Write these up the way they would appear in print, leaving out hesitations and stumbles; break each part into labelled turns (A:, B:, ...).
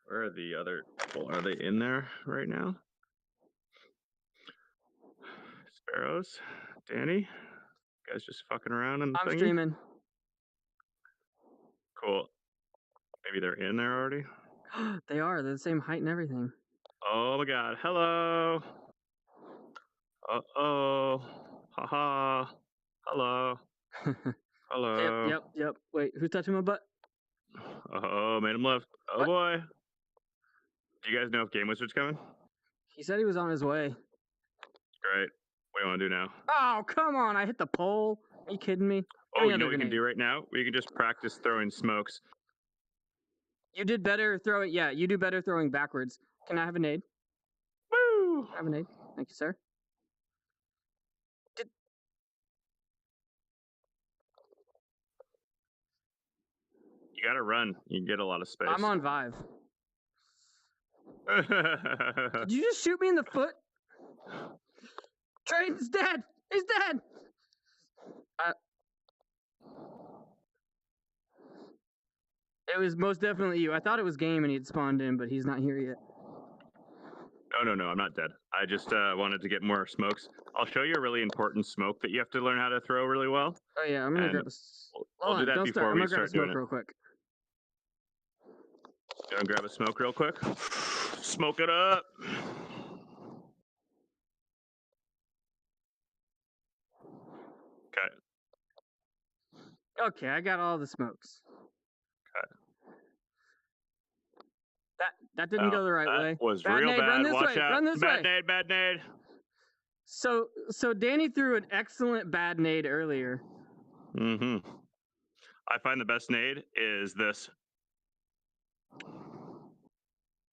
A: Where are the other people? Are they in there right now? Sparrows? Danny? You guys just fucking around in the
B: I'm
A: thingy?
B: streaming.
A: Cool. Maybe they're in there already?
B: They are. They're the same height and everything.
A: Oh my god. Hello. Uh-oh. Haha. Hello. Hello.
B: Yep. Wait, who's touching my butt?
A: Oh, made him left. Oh
B: What?
A: boy. Do you guys know if Game Wizard's coming?
B: He said he was on his way.
A: Great. What do you want to do now?
B: Oh, come on. I hit the pole. Are you kidding me?
A: Oh, you know what we can do right now? We can just practice throwing smokes.
B: You did better throwing. Yeah, you do better throwing backwards. Can I have a nade?
A: Woo!
B: I have a nade. Thank you, sir.
A: You gotta run. You get a lot of space.
B: I'm on Vive. Did you just shoot me in the foot? Traiden's dead! He's dead! It was most definitely you. I thought it was Game and he'd spawned in, but he's not here yet.
A: No, I'm not dead. I just wanted to get more smokes. I'll show you a really important smoke that you have to learn how to throw really well.
B: Oh yeah, I'm gonna grab a...
A: We'll do that before we start doing it.
B: Real quick.
A: Gonna grab a smoke real quick. Smoke it up. Okay.
B: Okay, I got all the smokes.
A: Okay.
B: That didn't go the right way.
A: That was
B: bad
A: real
B: nade,
A: bad.
B: Run this
A: Watch
B: way.
A: out.
B: Run this
A: bad
B: way.
A: nade, bad nade.
B: So Danny threw an excellent bad nade earlier.
A: Mm-hmm. I find the best nade is this.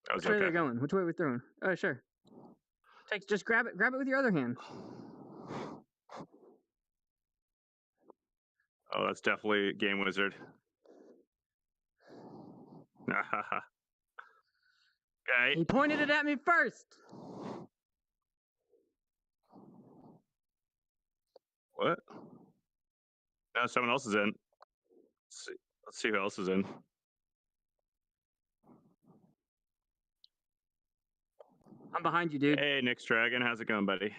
A: That was
B: Which way
A: okay.
B: they're going? Which way are we throwing? Oh, sure. Just grab it. Grab it with your other hand.
A: Oh, that's definitely Game Wizard. Okay.
B: He pointed it at me first.
A: What? Now someone else is in. Let's see who else is in.
B: I'm behind you, dude.
A: Hey, Nick's Dragon. How's it going, buddy?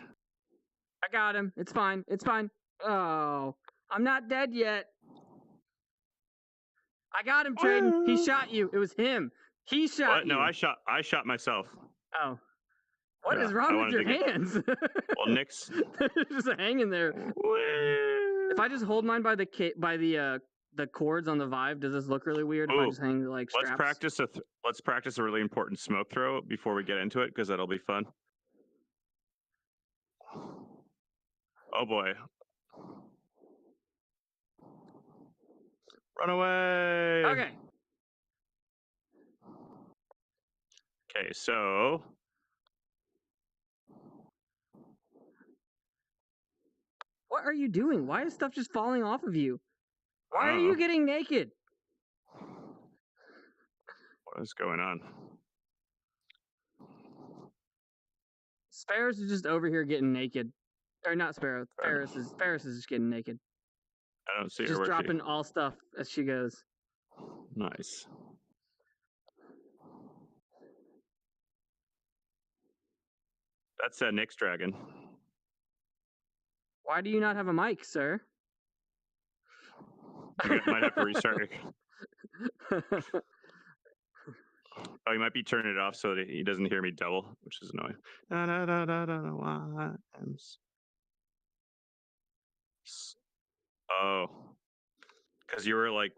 B: I got him. It's fine. It's fine. Oh, I'm not dead yet. I got him, Traiden. He shot you. It was him. He shot you.
A: No, I shot myself.
B: Oh. What is wrong with your hands?
A: Well, Nick's
B: They're just hanging there. If I just hold mine by the cords on the Vive, does this look really weird? If I just hang like straps?
A: Let's practice a really important smoke throw before we get into it, because that'll be fun. Oh boy. Run away.
B: Okay.
A: Okay, so
B: what are you doing? Why is stuff just falling off of you? Why are you getting naked?
A: What is going on?
B: Sparrows is just over here getting naked. Or not Sparrow. Ferris is just getting naked.
A: I don't see her.
B: Just dropping all stuff as she goes.
A: Nice. That's Nick's Dragon.
B: Why do you not have a mic, sir?
A: You might have to restart it. Oh, he might be turning it off so that he doesn't hear me double, which is annoying. Oh, because you were like,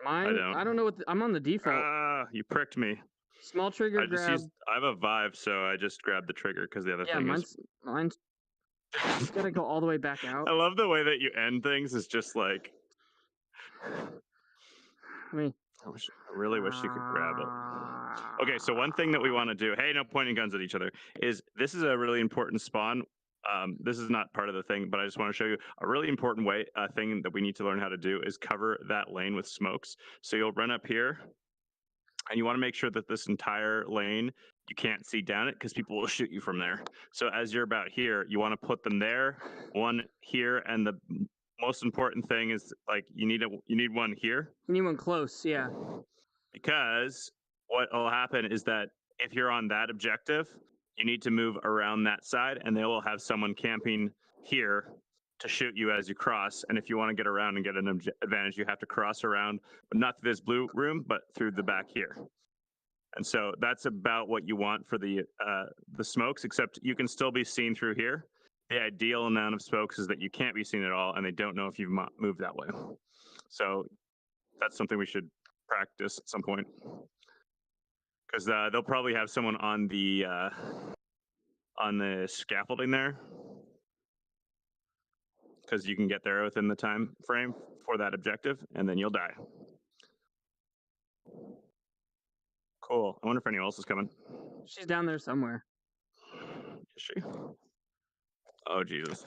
B: mine. I don't know what I'm on the default.
A: You pricked me.
B: Small trigger grab.
A: I have a Vive, so I just grabbed the trigger because the other thing is.
B: Mine's just gotta go all the way back out.
A: I love the way that you end things. Is just like. I really wish you could grab it. Okay, so one thing that we want to do, hey, no pointing guns at each other, is this is a really important spawn. This is not part of the thing, but I just want to show you a really important thing that we need to learn how to do is cover that lane with smokes. So you'll run up here, and you want to make sure that this entire lane, you can't see down it because people will shoot you from there. So as you're about here, you want to put them there, one here, and the most important thing is like you need one here.
B: You need one close, yeah.
A: Because what will happen is that if you're on that objective, you need to move around that side, and they will have someone camping here to shoot you as you cross. And if you want to get around and get an advantage, you have to cross around, but not through this blue room, but through the back here. And so that's about what you want for the smokes, except you can still be seen through here. The ideal amount of smokes is that you can't be seen at all, and they don't know if you've moved that way. So that's something we should practice at some point, because they'll probably have someone on the scaffolding there, because you can get there within the time frame for that objective, and then you'll die. Cool. I wonder if anyone else is coming.
B: She's down there somewhere.
A: Is she? Oh, Jesus.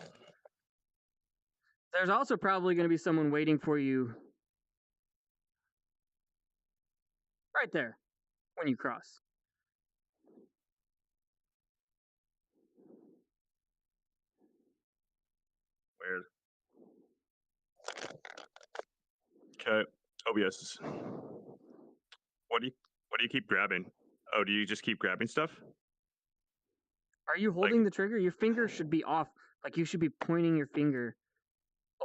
B: There's also probably going to be someone waiting for you right there when you cross.
A: Weird. Okay. OBS. What do you keep grabbing? Oh, do you just keep grabbing stuff?
B: Are you holding the trigger? Your finger should be off. Like, you should be pointing your finger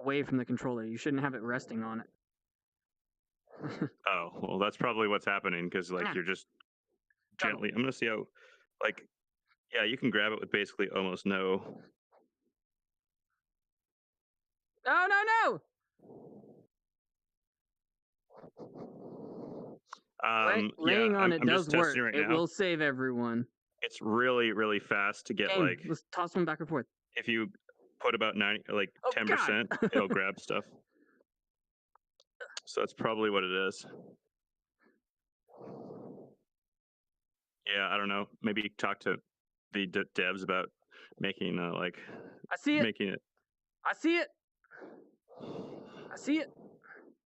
B: away from the controller. You shouldn't have it resting on it.
A: Oh, well, that's probably what's happening, because like you're just gently. I'm gonna see how, like, yeah, you can grab it with basically almost no.
B: No, no, no! Laying on it does work.
A: Right
B: it will save everyone.
A: It's really, really fast to get. Like,
B: let's toss one back and forth.
A: If you put about 10%, it'll grab stuff. So that's probably what it is. Yeah, I don't know. Maybe talk to the devs about making I
B: see it.
A: Making it.
B: I see it. I see it.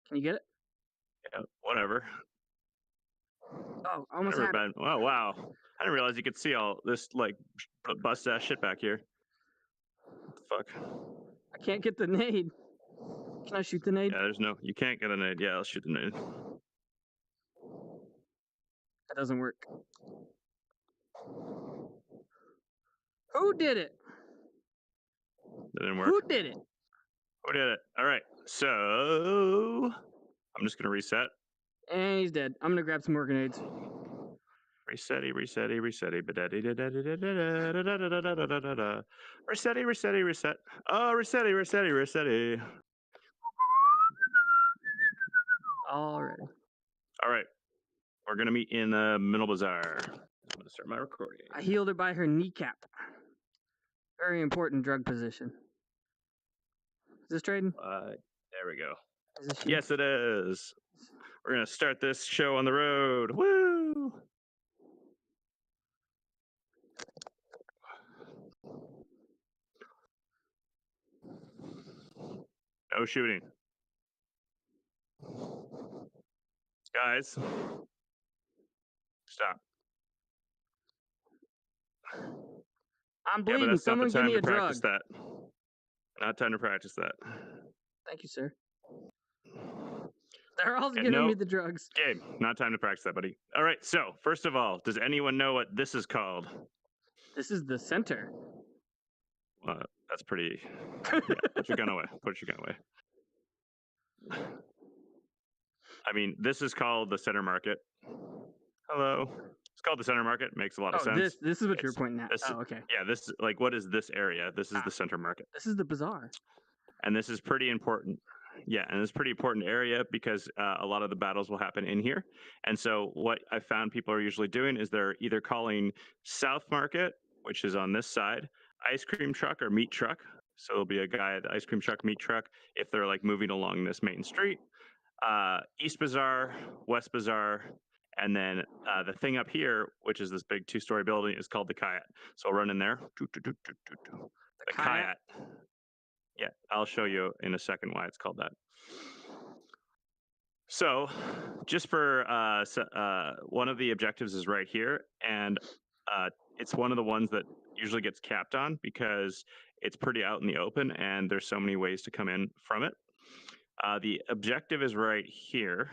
B: Can you get it?
A: Yeah, whatever.
B: Oh, almost had it.
A: Oh, wow. I didn't realize you could see all this like bust ass shit back here. What the fuck?
B: I can't get the nade. Can I shoot the nade?
A: Yeah, you can't get a nade. Yeah, I'll shoot the nade.
B: That doesn't work. Who did it?
A: That didn't work.
B: Who did it?
A: Who did it? All right. So I'm just gonna reset.
B: And he's dead. I'm gonna grab some more grenades.
A: Resetty. Reset. Oh, resetty.
B: Alrighty.
A: All right. We're gonna meet in the middle bazaar. I'm gonna start my recording.
B: I healed her by her kneecap. Very important drug position. Is this Traiden?
A: There we go.
B: Is this
A: yes, it is. We're gonna start this show on the road. Woo! No shooting. Guys, stop.
B: I'm bleeding. Yeah, someone give me a drug.
A: That. Not time to practice that.
B: Thank you, sir. They're all giving me the drugs.
A: Gabe, not time to practice that, buddy. All right, so first of all, does anyone know what this is called?
B: This is the center.
A: That's pretty... Yeah, put your gun away. Put your gun away. I mean, this is called the center market. Hello. It's called the center market. Makes a lot of sense.
B: This is what you're pointing at. Okay.
A: Yeah, this is like, what is this area? This is the center market.
B: This is the bazaar.
A: And this is pretty important. Yeah, and it's a pretty important area because a lot of the battles will happen in here. And so what I found people are usually doing is they're either calling South Market, which is on this side, ice cream truck or meat truck. So there'll be a guy at the ice cream truck, meat truck, if they're like moving along this main street. East Bazaar, West Bazaar, and then the thing up here, which is this big 2-story building, is called the Kayat. So I'll run in there. The Kayat. Yeah, I'll show you in a second why it's called that. So just for one of the objectives is right here, and it's one of the ones that usually gets capped on because it's pretty out in the open and there's so many ways to come in from it. The objective is right here.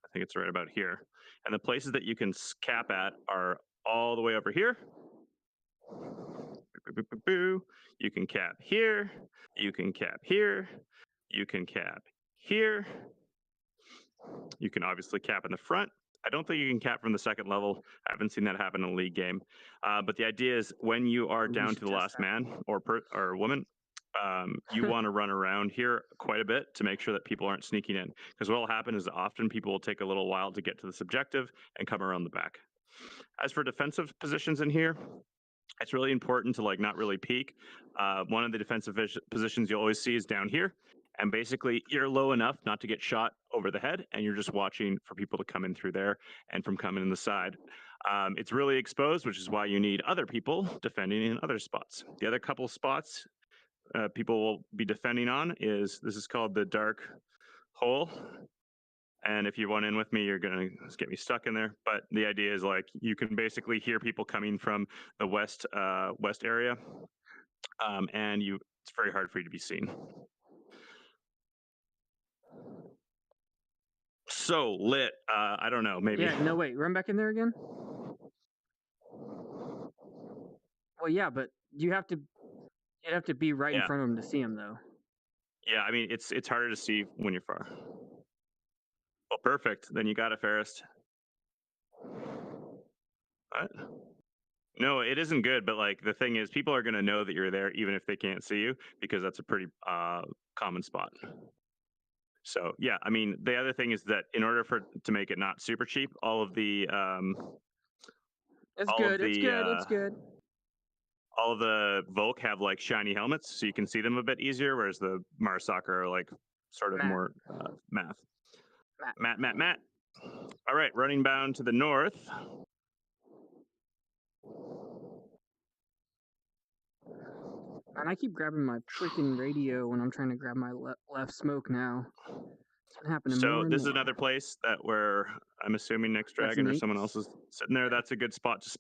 A: I think it's right about here. And the places that you can cap at are all the way over here. You can cap here. You can cap here. You can cap here. You can obviously cap in the front. I don't think you can cap from the second level. I haven't seen that happen in a league game. But the idea is when you are down to the last man or woman, you want to run around here quite a bit to make sure that people aren't sneaking in. Because what will happen is often people will take a little while to get to this objective and come around the back. As for defensive positions in here, it's really important to not really peek. One of the defensive positions you'll always see is down here. And basically, you're low enough not to get shot over the head, and you're just watching for people to come in through there and from coming in the side. It's really exposed, which is why you need other people defending in other spots. The other couple spots people will be defending on this is called the dark hole. And if you want in with me, you're going to get me stuck in there. But the idea is you can basically hear people coming from the west area, and it's very hard for you to be seen. So lit. I don't know. Maybe.
B: Yeah. No, wait. Run back in there again. Well, yeah, but you'd have to be right in front of him to see him, though.
A: Yeah, I mean it's harder to see when you're far. Oh, perfect. Then you got it, Ferris. What? No, it isn't good. But the thing is, people are going to know that you're there even if they can't see you, because that's a pretty common spot. So yeah, I mean, the other thing is that in order to make it not super cheap, all of the
B: it's good.
A: All of the Volk have shiny helmets, so you can see them a bit easier, whereas the Marsoc are sort of more math. Matt. All right, running bound to the north.
B: And I keep grabbing my freaking radio when I'm trying to grab my left smoke now. It's been happening more and
A: this is
B: more.
A: another place where I'm assuming Nick's Dragon or someone else is sitting there. That's a good spot to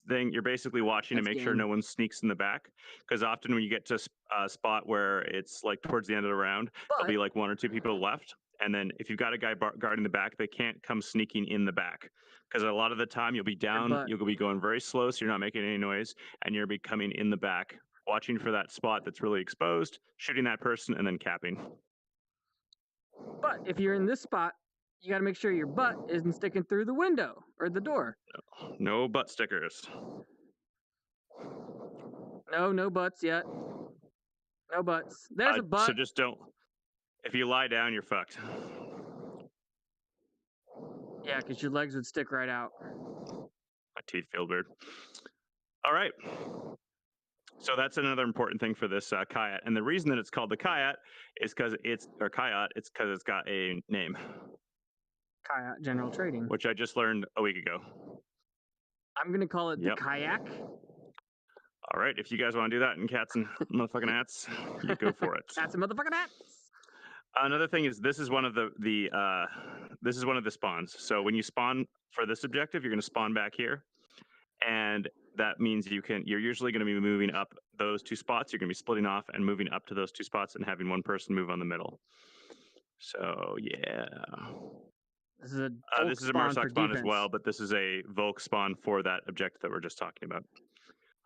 A: thing. You're basically watching to make sure no one sneaks in the back, because often when you get to a spot where it's towards the end of the round, there'll be one or two people left. And then if you've got a guy guarding the back, they can't come sneaking in the back, because a lot of the time you'll be down, you'll be going very slow, so you're not making any noise, and you'll be coming in the back, watching for that spot that's really exposed, shooting that person, and then capping.
B: But if you're in this spot, you got to make sure your butt isn't sticking through the window or the door.
A: No butt stickers.
B: No butts yet. No butts. There's a butt.
A: So just don't. If you lie down, you're fucked.
B: Yeah, because your legs would stick right out.
A: My teeth feel weird. All right. So that's another important thing for this Kayat. And the reason that it's called the Kayat is because it's got a name.
B: Kayat General Trading.
A: Which I just learned a week ago.
B: I'm going to call it the Kayak.
A: All right. If you guys want to do that in cats and motherfucking hats, you go for it.
B: Cats and motherfucking hats.
A: Another thing is this is one of this is one of the spawns. So when you spawn for this objective, you're going to spawn back here. And that means you're usually going to be moving up those two spots. You're going to be splitting off and moving up to those two spots and having one person move on the middle. So, yeah.
B: This is a
A: Marsoc spawn as well, but this is a Volk spawn for that objective that we're just talking about.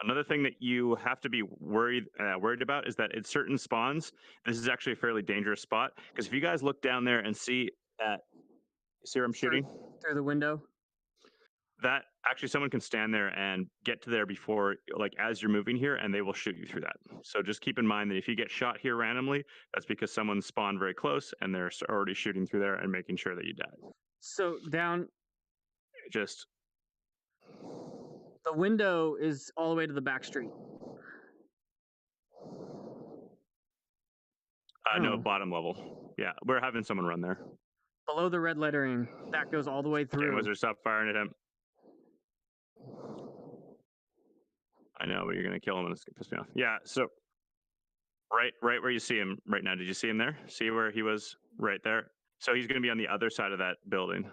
A: Another thing that you have to be worried about is that in certain spawns, this is actually a fairly dangerous spot. Because if you guys look down there and see where I'm shooting?
B: Through the window?
A: That actually someone can stand there and get to there before, as you're moving here, and they will shoot you through that. So just keep in mind that if you get shot here randomly, that's because someone spawned very close and they're already shooting through there and making sure that you die.
B: So down.
A: Just.
B: The window is all the way to the back street.
A: No, bottom level. Yeah, we're having someone run there.
B: Below the red lettering, that goes all the way through.
A: Okay, Wizard, stop firing at him. I know, but you're going to kill him and it's going to piss me off. Yeah, so right where you see him right now. Did you see him there? See where he was right there? So he's going to be on the other side of that building.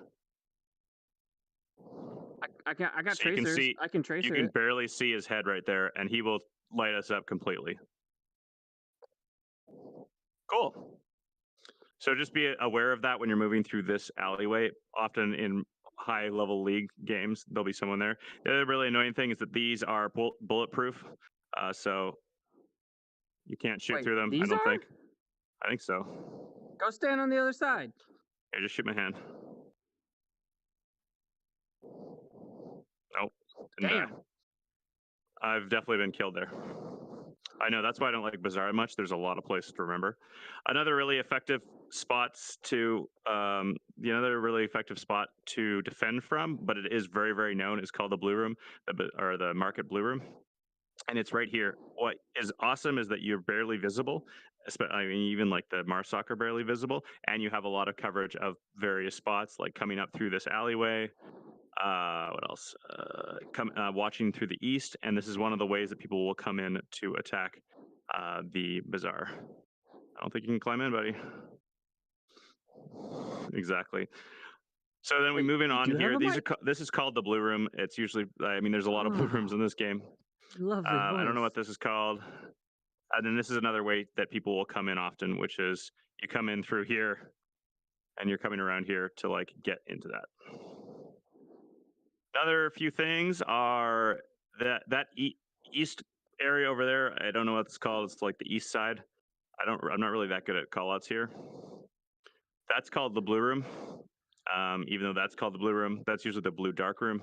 B: I got
A: so
B: tracers. I can trace it.
A: You can barely see his head right there, and he will light us up completely. Cool. So just be aware of that when you're moving through this alleyway. Often in high level league games, there'll be someone there. The other really annoying thing is that these are bulletproof, so you can't shoot
B: Wait,
A: through them. I
B: these
A: don't
B: are?
A: think. I think so.
B: Go stand on the other side.
A: Here, just shoot my hand. Nope, didn't die.
B: Damn.
A: I've definitely been killed there. I know, that's why I don't like Bazaar much. There's a lot of places to remember. Another really effective spots to another really effective spot to defend from, but it is very, very known, is called the Blue Room, or the Market Blue Room. And it's right here. What is awesome is that you're barely visible. I mean, even like the Marsoc are barely visible, and you have a lot of coverage of various spots, like coming up through this alleyway. What else? Watching through the east, and this is one of the ways that people will come in to attack the Bazaar. I don't think you can climb in, buddy. Exactly. So then we move in on here. This is called the Blue Room. It's usually, I mean, there's a lot of blue rooms in this game.
B: Lovely voice.
A: I don't know what this is called. And then this is another way that people will come in often, which is you come in through here, and you're coming around here to like get into that. Another few things are that east area over there. I don't know what it's called. It's like the east side. I'm not really that good at callouts here. That's called the Blue Room. Even though that's called the Blue Room, that's usually the Blue Dark Room.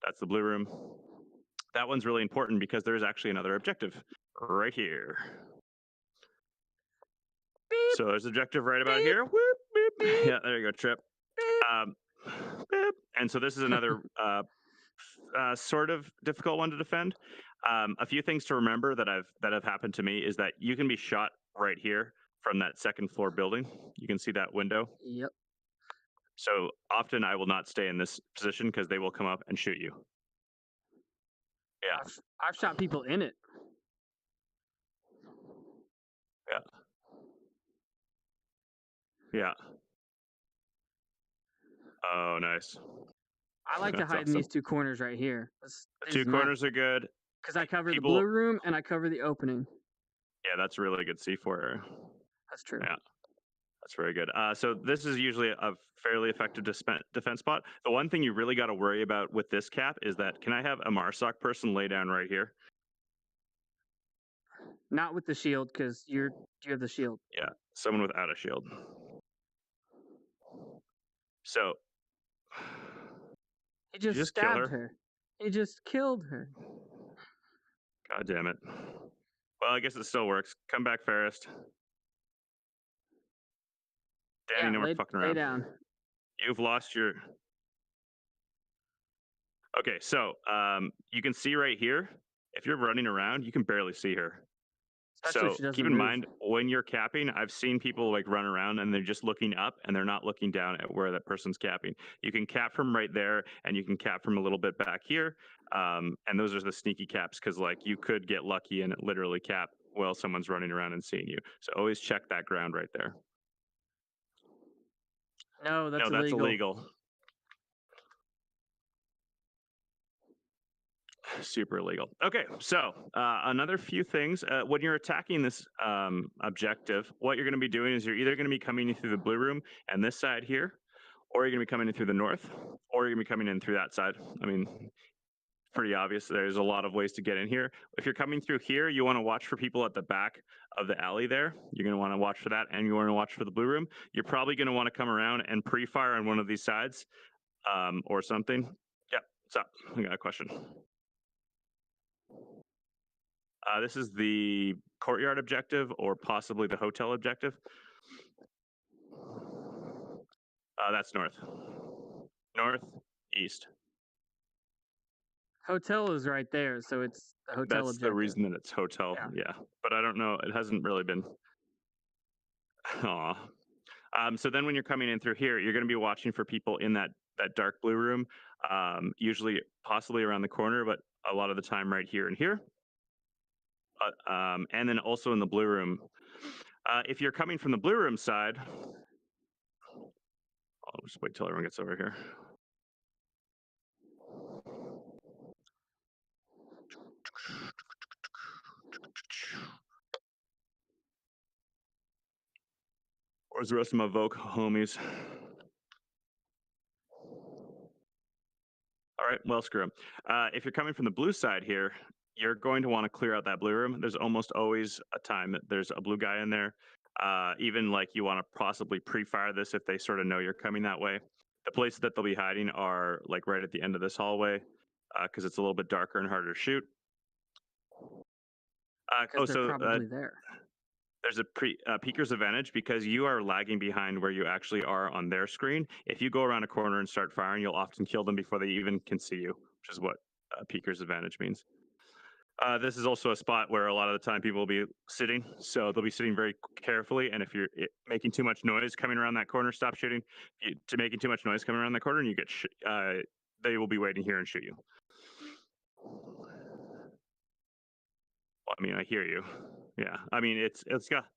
A: That's the Blue Room. That one's really important because there's actually another objective right here.
B: Beep,
A: so there's objective right about
B: beep,
A: here. Whoop, beep.
B: Beep,
A: yeah, there you go, Trip. Beep. And so this is another sort of difficult one to defend. A few things to remember that have happened to me is that you can be shot right here from that second floor building. You can see that window.
B: Yep.
A: So often I will not stay in this position because they will come up and shoot you. Yeah.
B: I've shot people in it.
A: Yeah. Yeah. Oh, nice.
B: I like to hide in these two corners right here.
A: The two corners are good.
B: Because I cover the blue room and I cover the opening.
A: Yeah, that's really good C4.
B: That's true.
A: Yeah. That's very good. So this is usually a fairly effective defense spot. The one thing you really got to worry about with this cap is that, can I have a Marsoc person lay down right here?
B: Not with the shield, because you have the shield.
A: Yeah, someone without a shield. So
B: he just stabbed her. He just killed her.
A: God damn it. Well, I guess it still works. Come back, Fairest. Danny, no more fucking around.
B: Lay down.
A: You've lost your... Okay, so you can see right here, if you're running around, you can barely see her.
B: Especially
A: so keep in mind, when you're capping, I've seen people like run around and they're just looking up and they're not looking down at where that person's capping. You can cap from right there, and you can cap from a little bit back here. And those are the sneaky caps, because like you could get lucky and literally cap while someone's running around and seeing you. So always check that ground right there.
B: No, that's
A: illegal. Super illegal. Okay, so another few things. When you're attacking this objective, what you're going to be doing is you're either going to be coming in through the blue room and this side here, or you're going to be coming in through the north, or you're going to be coming in through that side. I mean, pretty obvious. There's a lot of ways to get in here. If you're coming through here, you want to watch for people at the back of the alley there. You're going to want to watch for that, and you want to watch for the blue room. You're probably going to want to come around and pre-fire on one of these sides or something. Yeah, what's up? I got a question. This is the courtyard objective, or possibly the hotel objective. That's north. North, east.
B: Hotel is right there, so it's the hotel
A: That's
B: objective.
A: the reason that it's hotel, yeah. But I don't know, it hasn't really been... Aw. So then when you're coming in through here, you're going to be watching for people in that dark blue room, usually possibly around the corner, but a lot of the time right here and here. And then also in the blue room. If you're coming from the blue room side, I'll just wait till everyone gets over here. Where's the rest of my Vogue homies? All right, well, screw 'em. If you're coming from the blue side here, you're going to want to clear out that blue room. There's almost always a time that there's a blue guy in there. Even like you want to possibly pre-fire this if they sort of know you're coming that way. The places that they'll be hiding are like right at the end of this hallway because it's a little bit darker and harder to shoot.
B: Because they're probably there.
A: There's a peeker's advantage because you are lagging behind where you actually are on their screen. If you go around a corner and start firing, you'll often kill them before they even can see you, which is what peeker's advantage means. This is also a spot where a lot of the time people will be sitting, so they'll be sitting very carefully. And if you're making too much noise coming around that corner, stop shooting. Making too much noise coming around that corner, and you get they will be waiting here and shoot you. Well, I mean, I hear you. Yeah, I mean it's 100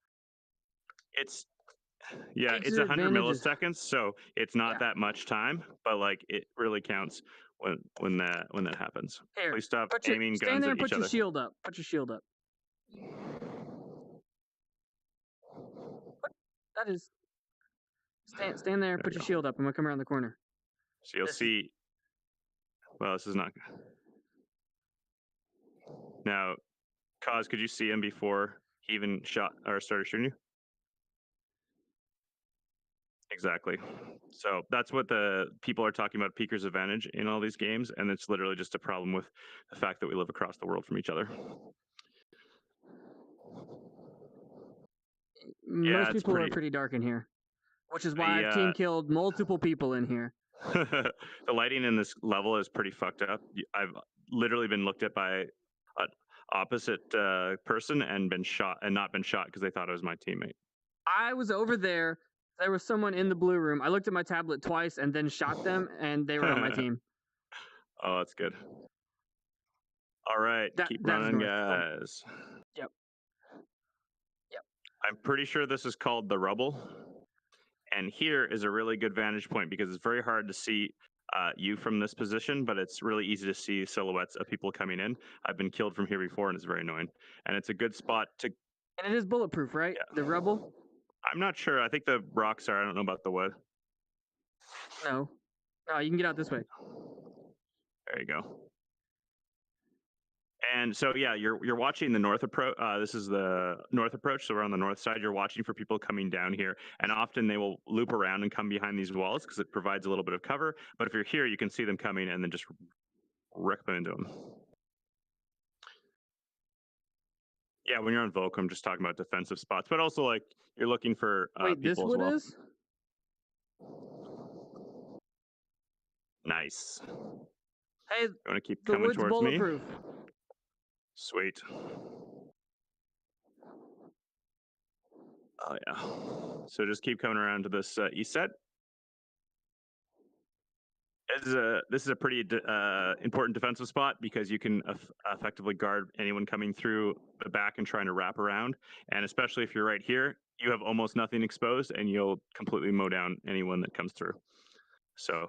A: milliseconds, so it's not that much time, but like it really counts when that happens.
B: Here,
A: please stop
B: stand
A: aiming guns
B: there
A: at
B: and put
A: each
B: your
A: other.
B: shield up. Put your shield up. What? That is. Stand there and put your shield up. I'm gonna come around the corner.
A: So you'll see. Well, this is not. Now, Cause, could you see him before he even shot or started shooting you? Exactly. So that's what the people are talking about, peeker's advantage in all these games, and it's literally just a problem with the fact that we live across the world from each other.
B: Most people are pretty dark in here, which is why I've team killed multiple people in here.
A: The lighting in this level is pretty fucked up. I've literally been looked at by an opposite person and been shot and not been shot because they thought it was my teammate.
B: I was over there. There was someone in the blue room. I looked at my tablet twice and then shot them, and they were on my team.
A: Oh, that's good. All right, keep running, guys.
B: Yep.
A: I'm pretty sure this is called the rubble. And here is a really good vantage point because it's very hard to see you from this position, but it's really easy to see silhouettes of people coming in. I've been killed from here before, and it's very annoying. And it's a good spot to...
B: And it is bulletproof, right? Yeah. The rubble?
A: I'm not sure. I think the rocks are. I don't know about the wood.
B: No. No, you can get out this way.
A: There you go. And so, yeah, you're watching the north approach. This is the north approach. So we're on the north side. You're watching for people coming down here. And often they will loop around and come behind these walls because it provides a little bit of cover. But if you're here, you can see them coming and then just wreck them into them. Yeah, when you're on Volk, I'm just talking about defensive spots. But also, like, you're looking for
B: Wait,
A: people
B: this
A: as well.
B: Is?
A: Nice.
B: Hey,
A: you want to keep coming towards
B: bulletproof.
A: Me? Sweet. Oh, yeah. So just keep coming around to this east side. This is a pretty important defensive spot because you can effectively guard anyone coming through the back and trying to wrap around. And especially if you're right here, you have almost nothing exposed and you'll completely mow down anyone that comes through. So,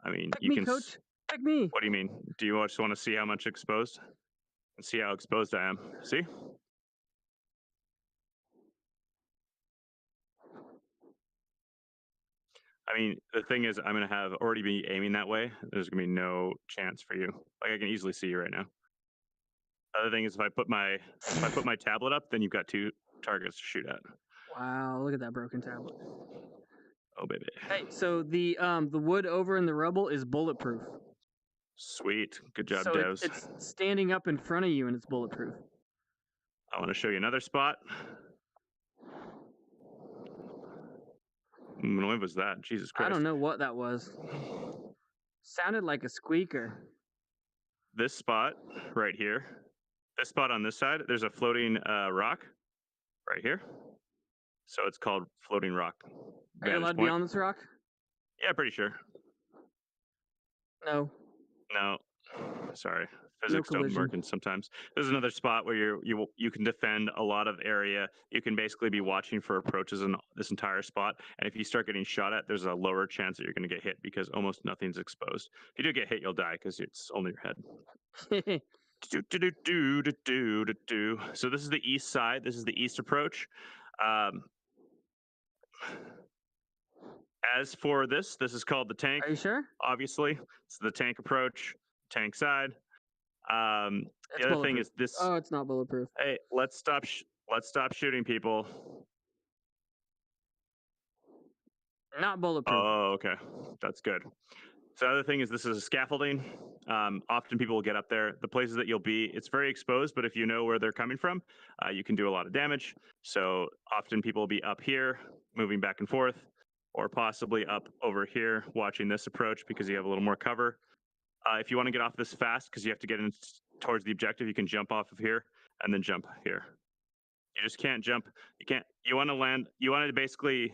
A: I mean,
B: Pick me, coach. Pick me.
A: What do you mean? Do you just want to see how much exposed? And see how exposed I am. See? I mean, the thing is, I'm going to have already be aiming that way. There's going to be no chance for you. Like, I can easily see you right now. Other thing is, if I put my tablet up, then you've got 2 targets to shoot at.
B: Wow, look at that broken tablet.
A: Oh, baby.
B: Hey, so the wood over in the rubble is bulletproof.
A: Sweet. Good job,
B: so
A: devs.
B: It's standing up in front of you and it's bulletproof.
A: I want to show you another spot. What was that? Jesus Christ.
B: I don't know what that was. Sounded like a squeaker.
A: This spot right here. This spot on this side, there's a floating rock right here. So it's called floating rock.
B: Are you allowed to be on this rock?
A: Yeah, pretty sure.
B: No.
A: No. Sorry. Physics don't work sometimes. There's another spot where you can defend a lot of area. You can basically be watching for approaches in this entire spot. And if you start getting shot at, there's a lower chance that you're going to get hit because almost nothing's exposed. If you do get hit, you'll die because it's only your head. So this is the east side. This is the east approach. Um, as for this is called the tank.
B: Are you sure?
A: Obviously, it's the tank approach, tank side.
B: It's
A: The other thing
B: bulletproof.
A: is this.
B: Oh, it's not bulletproof.
A: Hey, let's stop shooting people.
B: Not bulletproof.
A: Oh, okay, that's good. So the other thing is this is a scaffolding. Often people will get up there. The places that you'll be, it's very exposed, but if you know where they're coming from, you can do a lot of damage. So often people will be up here, moving back and forth, or possibly up over here, watching this approach because you have a little more cover. If you want to get off this fast, because you have to get in towards the objective, you can jump off of here and then jump here. You just can't jump. You can't. You want to land. You want to basically.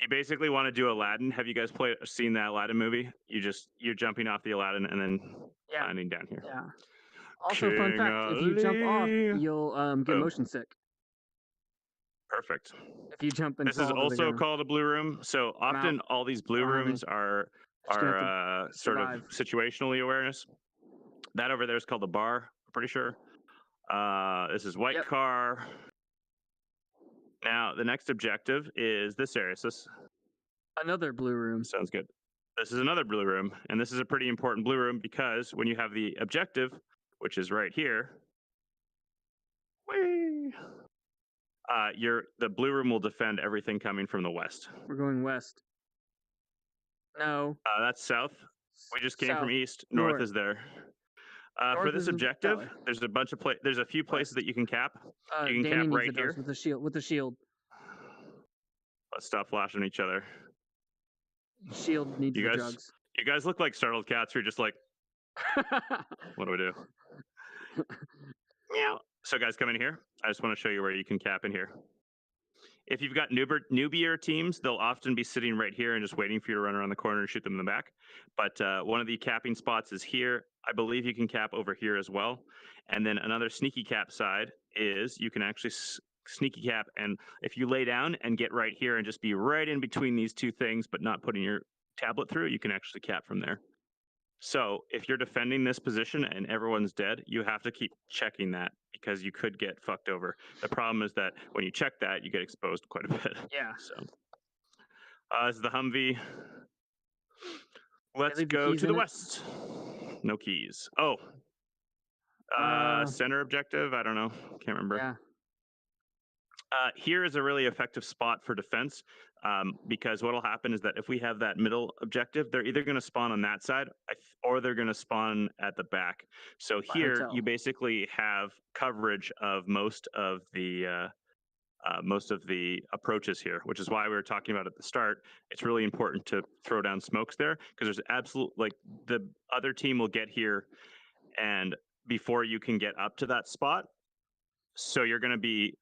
A: You basically want to do Aladdin. Have you guys seen that Aladdin movie? You're jumping off the Aladdin and then
B: Yeah.
A: landing down here.
B: Yeah. Also, fun fact: if you jump off, you'll get
A: Boom.
B: motion sick.
A: Perfect.
B: If you jump and
A: This
B: fall
A: is
B: to the
A: also
B: ground.
A: called a blue room. So often all these blue
B: Don't have
A: rooms are
B: Just gonna have to
A: sort of
B: survive.
A: situationally awareness. That over there is called the bar. I'm pretty sure. This is white
B: Yep.
A: car. Now the next objective is this area. So this
B: Another blue room.
A: sounds good. This is another blue room, and this is a pretty important blue room because when you have the objective, which is right here, the blue room will defend everything coming from the west.
B: We're going west. No.
A: That's south. We just came
B: South.
A: from east. North is there. For
B: North
A: this
B: is
A: objective,
B: that way.
A: there's a bunch of there's a few places that you can cap. You can
B: Danny
A: cap
B: needs
A: right
B: a dose
A: here.
B: with the shield. With the shield.
A: Let's stop flashing each other.
B: Shield needs the drugs.
A: You guys look like startled cats. You're just like, what do we do? Meow. So guys, come in here. I just want to show you where you can cap in here. If you've got newbier teams, they'll often be sitting right here and just waiting for you to run around the corner and shoot them in the back. But one of the capping spots is here. I believe you can cap over here as well. And then another sneaky cap side is you can actually sneaky cap. And if you lay down and get right here and just be right in between these two things, but not putting your tablet through, you can actually cap from there. So if you're defending this position and everyone's dead, you have to keep checking that because you could get fucked over. The problem is that when you check that, you get exposed quite a bit.
B: Yeah.
A: So this is the Humvee. Let's
B: leave the
A: go
B: keys
A: to the
B: in it?
A: west. No keys. Oh. Center objective? I don't know. Can't remember.
B: Yeah.
A: Here is a really effective spot for defense because what will happen is that if we have that middle objective, they're either going to spawn on that side or they're going to spawn at the back. So here
B: hotel.
A: you basically have coverage of most of the approaches here, which is why we were talking about at the start. It's really important to throw down smokes there because there's the other team will get here and before you can get up to that spot. So you're going to be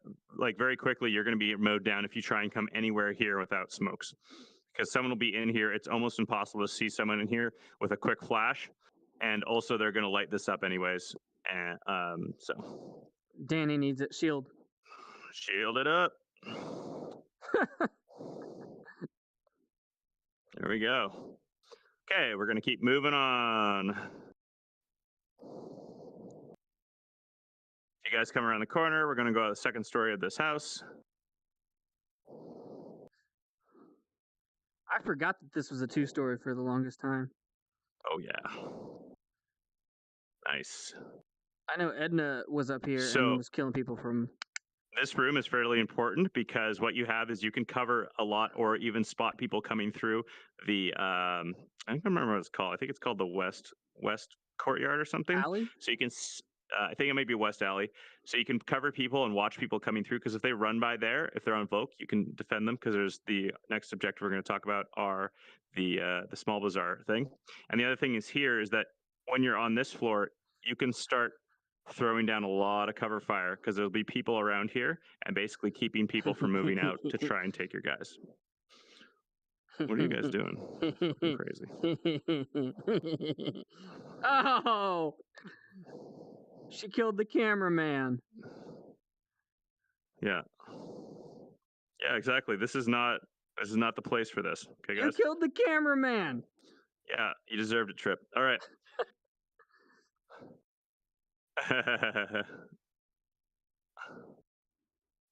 A: very quickly, you're going to be mowed down if you try and come anywhere here without smokes because someone will be in here. It's almost impossible to see someone in here with a quick flash. And also they're going to light this up anyways. And so
B: Danny needs it. Shield.
A: Shield it up. There we go. Okay, we're going to keep moving on. If you guys come around the corner, we're going to go to the second story of this house.
B: I forgot that this was a 2-story for the longest time.
A: Oh, yeah. Nice.
B: I know Edna was up here and was killing people from...
A: This room is fairly important because what you have is you can cover a lot or even spot people coming through the, I don't remember what it's called. I think it's called the West Courtyard or something.
B: Alley?
A: So you can, I think it might be West Alley. So you can cover people and watch people coming through because if they run by there, if they're on Voke, you can defend them because there's the next objective we're going to talk about are the small bazaar thing. And the other thing is here is that when you're on this floor, you can start throwing down a lot of cover fire because there'll be people around here and basically keeping people from moving out to try and take your guys. What are you guys doing? Crazy.
B: Oh! She killed the cameraman.
A: Yeah. Yeah, exactly. This is not the place for this. Okay, guys?
B: You killed the cameraman.
A: Yeah, you deserved a trip. All right.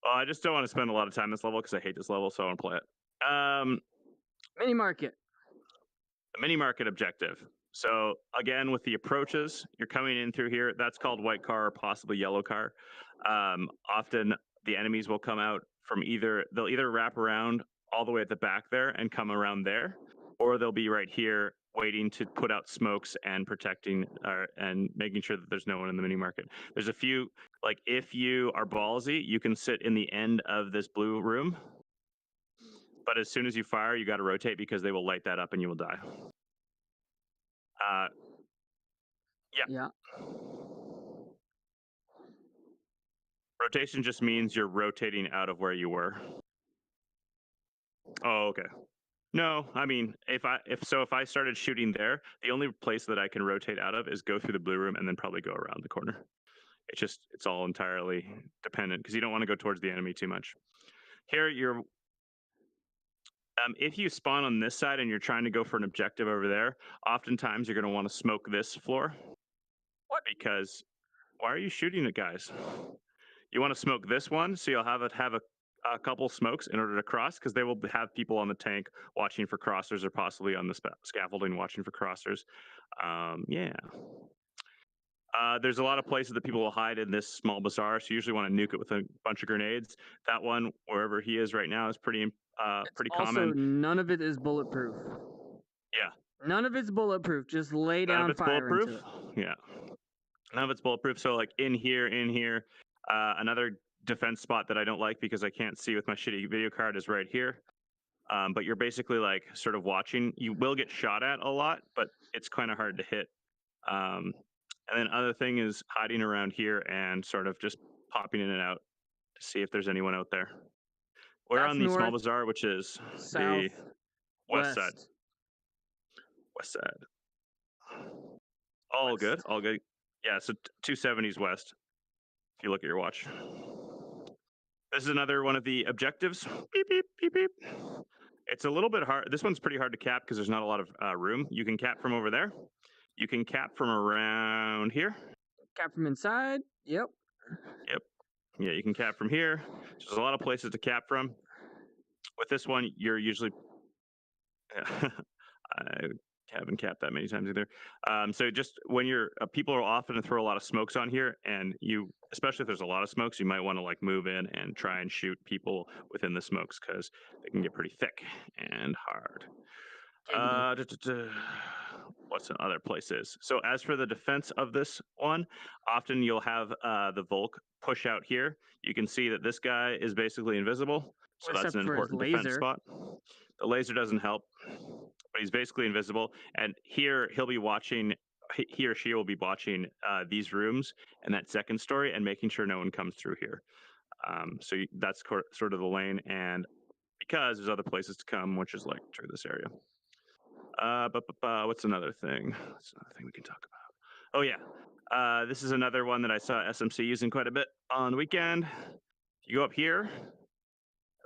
A: Well, I just don't want to spend a lot of time this level because I hate this level, so I want to play it.
B: Mini market.
A: The mini market objective. So again, with the approaches, you're coming in through here. That's called white car or possibly yellow car. Often the enemies will come out from they'll either wrap around all the way at the back there and come around there, or they'll be right here waiting to put out smokes and protecting and making sure that there's no one in the mini market. There's a few, like if you are ballsy, you can sit in the end of this blue room. But as soon as you fire, you got to rotate because they will light that up and you will die.
B: Yeah.
A: Rotation just means you're rotating out of where you were. Oh, okay. No, I mean, if I started shooting there, the only place that I can rotate out of is go through the blue room and then probably go around the corner. It's all entirely dependent because you don't want to go towards the enemy too much. Here, if you spawn on this side and you're trying to go for an objective over there, oftentimes you're going to want to smoke this floor.
B: What?
A: Because why are you shooting at guys? You want to smoke this one, so you'll have a couple smokes in order to cross, because they will have people on the tank watching for crossers, or possibly on the scaffolding watching for crossers. Yeah. There's a lot of places that people will hide in this small bazaar, so you usually want to nuke it with a bunch of grenades. That one, wherever he is right now, is pretty common.
B: Also, none of it is bulletproof.
A: Yeah.
B: None of it's bulletproof. Just lay down fire into it.
A: Yeah. None of it's bulletproof. So like in here, another defense spot that I don't like because I can't see with my shitty video card is right here. But you're basically like sort of watching. You will get shot at a lot, but it's kind of hard to hit. And then other thing is hiding around here and sort of just popping in and out to see if there's anyone out there. We're on the small bazaar, which is the west side. West side. All good. Yeah, so 270s west, if you look at your watch. This is another one of the objectives. Beep, beep, beep, beep. It's a little bit hard. This one's pretty hard to cap because there's not a lot of room. You can cap from over there. You can cap from around here.
B: Cap from inside. Yep.
A: Yeah, you can cap from here. There's a lot of places to cap from. With this one, you're usually... I haven't capped that many times either. So just when you're... people will often throw a lot of smokes on here, and especially if there's a lot of smokes, you might want to like move in and try and shoot people within the smokes because they can get pretty thick and hard. What's some other places? So as for the defense of this one, often you'll have the Volk push out here. You can see that this guy is basically invisible, so that's an important defense spot. The laser doesn't help, but he's basically invisible. And here he'll be watching. He or she will be watching these rooms and that second story and making sure no one comes through here. So that's sort of the lane, and because there's other places to come, which is like through this area. What's another thing? What's another thing we can talk about? Oh yeah, this is another one that I saw SMC using quite a bit on the weekend. If you go up here,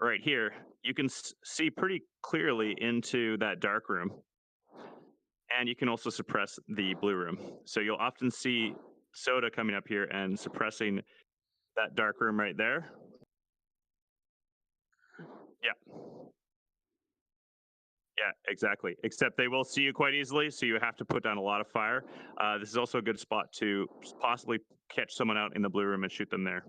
A: right here, you can see pretty clearly into that dark room, and you can also suppress the blue room. So you'll often see Soda coming up here and suppressing that dark room right there. Yeah, exactly. Except they will see you quite easily, so you have to put down a lot of fire. This is also a good spot to possibly catch someone out in the blue room and shoot them there.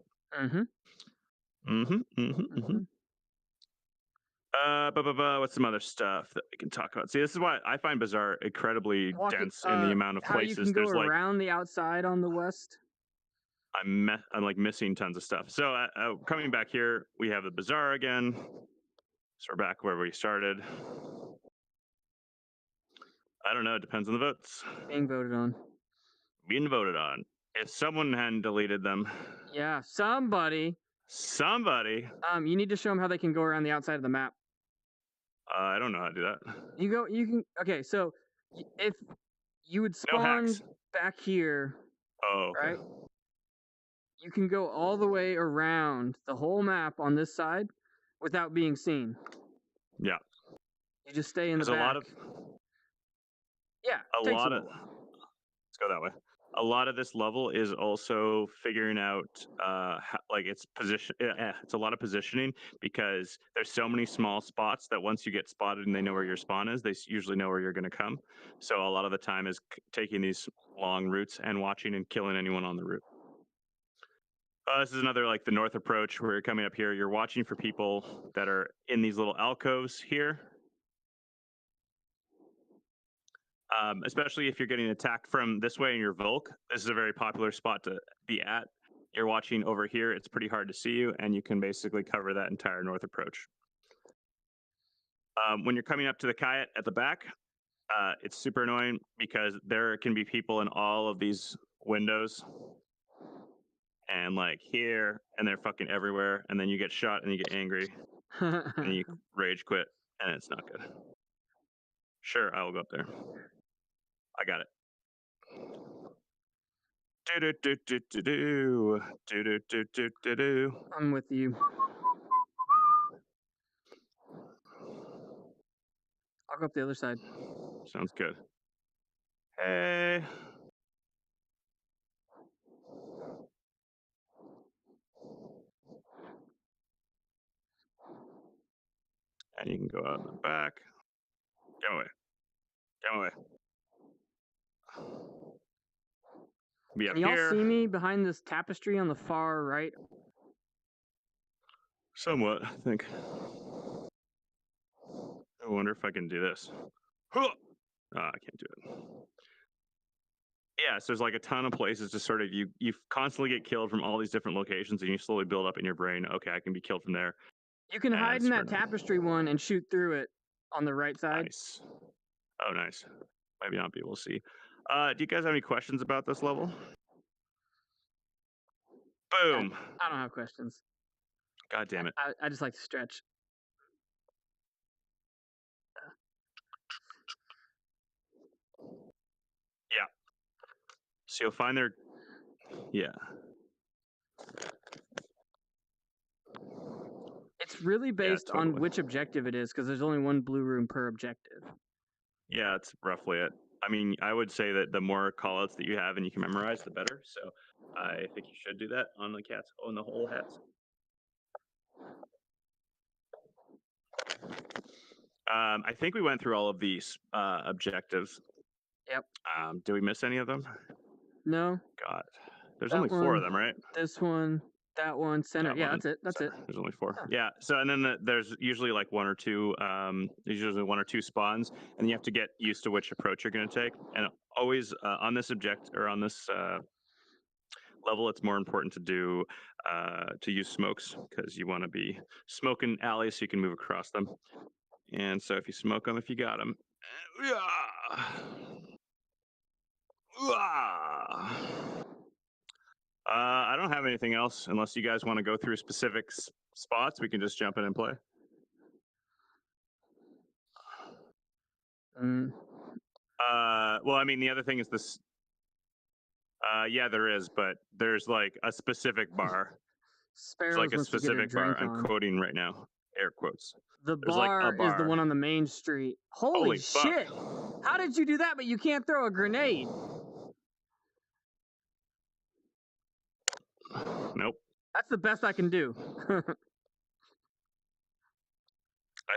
A: What's some other stuff that we can talk about? See, this is why I find Bazaar incredibly dense in the amount of places.
B: How you can go around the outside on the west?
A: I'm like missing tons of stuff. So coming back here, we have the Bazaar again. So we're back where we started. I don't know. It depends on the votes.
B: Being voted on.
A: Being voted on. If someone hadn't deleted them.
B: Yeah, somebody.
A: You
B: need to show them how they can go around the outside of the map.
A: I don't know how to do that.
B: You can. Okay, so if you would spawn back here.
A: Oh, okay.
B: Right? You can go all the way around the whole map on this side without being seen.
A: Yeah.
B: You just stay in the back.
A: Let's go that way. a lot of this level is also figuring out like its position. It's a lot of positioning because there's so many small spots that once you get spotted and they know where your spawn is, they usually know where you're going to come. So a lot of the time is taking these long routes and watching and killing anyone on the route. This is another like the north approach where you're coming up here. You're watching for people that are in these little alcoves here. Especially if you're getting attacked from this way in your Volk. This is a very popular spot to be at. You're watching over here, it's pretty hard to see you, and you can basically cover that entire north approach. When you're coming up to the Kayat at the back, it's super annoying because there can be people in all of these windows and like here, and they're fucking everywhere, and then you get shot and you get angry and you rage quit, and it's not good. Sure, I will go up there. I got it.
B: I'm with you. I'll go up the other side.
A: Sounds good. Hey. And you can go out in the back. Get away. Get away. Be up
B: Can y'all
A: here.
B: see me behind this tapestry on the far right?
A: Somewhat, I think. I wonder if I can do this. Oh, I can't do it. Yeah, so there's like a ton of places to sort of you constantly get killed from all these different locations, and you slowly build up in your brain. Okay, I can be killed from there.
B: You can hide in that tapestry one and shoot through it on the right side.
A: Nice. Oh, nice. Maybe not be able to see. Do you guys have any questions about this level? Boom.
B: I don't have questions.
A: God damn it.
B: I just like to stretch.
A: Yeah. So you'll find their... Yeah.
B: It's really based on which objective it is, because there's only one blue room per objective.
A: Yeah, that's roughly it. I mean, I would say that the more callouts that you have and you can memorize, the better. So I think you should do that on the cats, on the whole hats. I think we went through all of these objectives.
B: Yep.
A: Did we miss any of them?
B: No.
A: God, there's only 4 of them, right?
B: This one, that one, center. Yeah, that's it. That's it.
A: There's only 4. Huh. Yeah. So and then there's usually like 1 or 2. There's usually 1 or 2 spawns, and you have to get used to which approach you're going to take. And always on this on this level, it's more important to use smokes because you want to be smoking alleys so you can move across them. And so if you smoke them, if you got them. I don't have anything else unless you guys want to go through specific spots. We can just jump in and play. Well, I mean, the other thing is this. Yeah, there is, but there's like a specific bar.
B: Sparrows
A: like a specific bar. I'm quoting right now, air quotes.
B: The bar, is the one on the main street. Holy shit! Fuck. How did you do that? But you can't throw a grenade.
A: Nope.
B: That's the best I can do.
A: I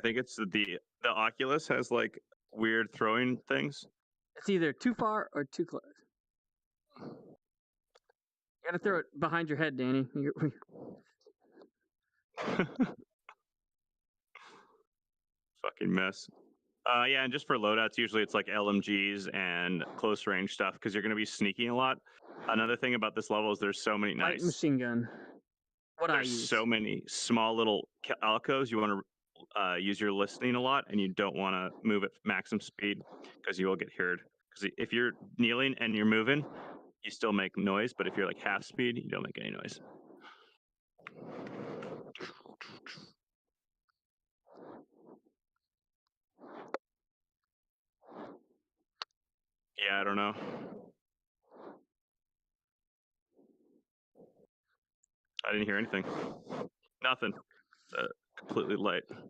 A: think it's the Oculus has like weird throwing things.
B: It's either too far or too close. You gotta throw it behind your head, Danny.
A: Fucking mess. Yeah, and just for loadouts, usually it's like LMGs and close range stuff because you're going to be sneaking a lot. Another thing about this level is there's so many
B: light machine gun.
A: There's so many small little alcoves. You want to use your listening a lot, and you don't want to move at maximum speed because you will get heard. Because if you're kneeling and you're moving, you still make noise, but if you're like half speed, you don't make any noise. Yeah, I don't know. I didn't hear anything. Nothing. Completely light. Nope.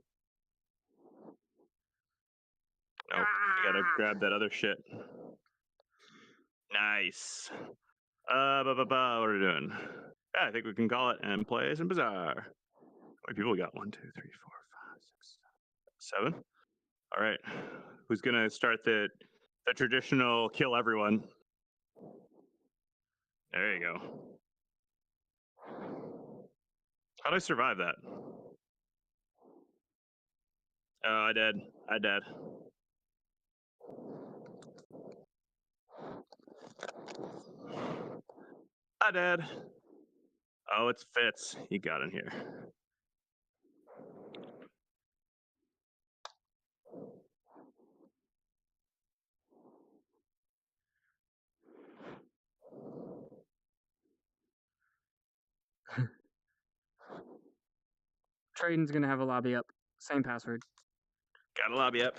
A: I gotta grab that other shit. Nice. What are we doing? Yeah, I think we can call it and play some Bazaar. How many people we got? 1, 2, 3, 4, 5, 6, 7. All right. Who's gonna start the traditional kill everyone? There you go. How'd I survive that? Oh, I did. I did. I did. Oh, it's Fitz. He got in here.
B: Traiden's gonna have a lobby up. Same password.
A: Got a lobby up.